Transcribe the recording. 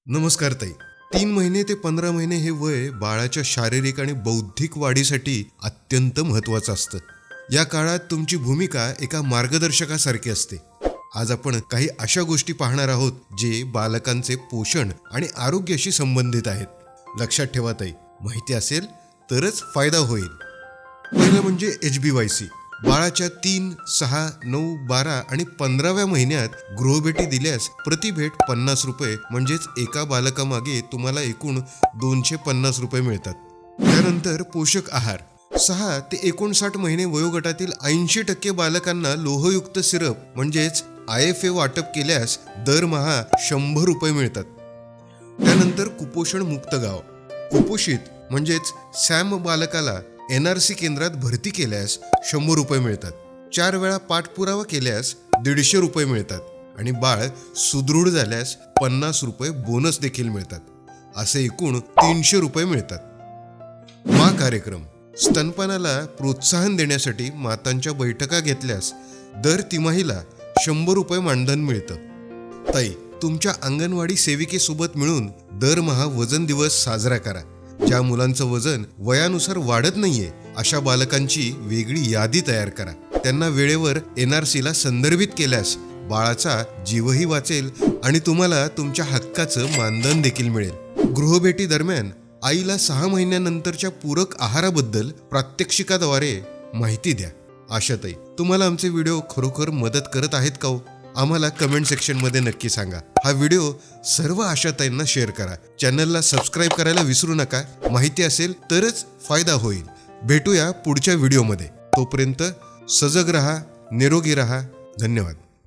नमस्कार ताई. 3 महिने ते 15 महिने हे वय बाळाच्या शारीरिक आणि बौद्धिक वाढीसाठी अत्यंत महत्त्वाचं असतं. या काळात तुमची भूमिका एका मार्गदर्शकासारखी असते. आज आपण काही अशा गोष्टी पाहणार आहोत जे बालकांचे पोषण आणि आरोग्याशी संबंधित आहेत. लक्षात ठेवा ताई, माहिती असेल तरच फायदा होईल. पहिलं म्हणजे HBYC. बाळाच्या 3, 6, 9, 12 आणि 15व्या महिन्यात गृहभेटी दिल्यास प्रतिभेट 50 रुपये म्हणजेच एका बालकामागे तुम्हाला एकूण 250 रुपये मिळतात. त्यानंतर पोषक आहार. 6 ते 59 महिने वयोगटातील 80% बालकांना लोहयुक्त सिरप म्हणजेच IFA वाटप केल्यास दरमहा 100 रुपये मिळतात. त्यानंतर कुपोषण मुक्त गाव. कुपोषित म्हणजेच सॅम बालकाला NRC केंद्रात भरती केल्यास 100 रुपये मिळतात. 4 वेळा पाठपुरावा केल्यास 150 रुपये मिळतात आणि बाळ सुदृढ झाल्यास 50 रुपये बोनस देखील मिळतात. असे एकूण 300 रुपये मिळतात. मा कार्यक्रम. स्तनपानाला प्रोत्साहन देण्यासाठी मातांच्या बैठका घेतल्यास दर तिमाहीला 100 रुपये मानधन मिळतं. ताई, तुमच्या अंगणवाडी सेविकेसोबत मिळून दरमहा वजन दिवस साजरा करा. ज्या मुलांचं वजन वयानुसार वाढत नाहीये अशा बालकांची वेगळी यादी तयार करा. त्यांना वेळेवर NRCला संदर्भित केल्यास बाळाचा जीवही वाचेल आणि तुम्हाला तुमच्या हक्काचं मानधन देखील मिळेल. गृहभेटी दरम्यान आईला 6 महिन्यानंतरच्या पूरक आहाराबद्दल प्रात्यक्षिकाद्वारे माहिती द्या. आशाताई, तुम्हाला आमचे व्हिडिओ खरोखर मदत करत आहेत का हो? आम्हाला कमेंट सेक्शनमध्ये नक्की सांगा. हा व्हिडिओ सर्व आशाताईंना शेअर करा. चॅनलला सबस्क्राईब करायला विसरू नका. माहिती असेल तरच फायदा होईल. भेटूया पुढच्या व्हिडिओमध्ये. तोपर्यंत सजग रहा, निरोगी रहा. धन्यवाद.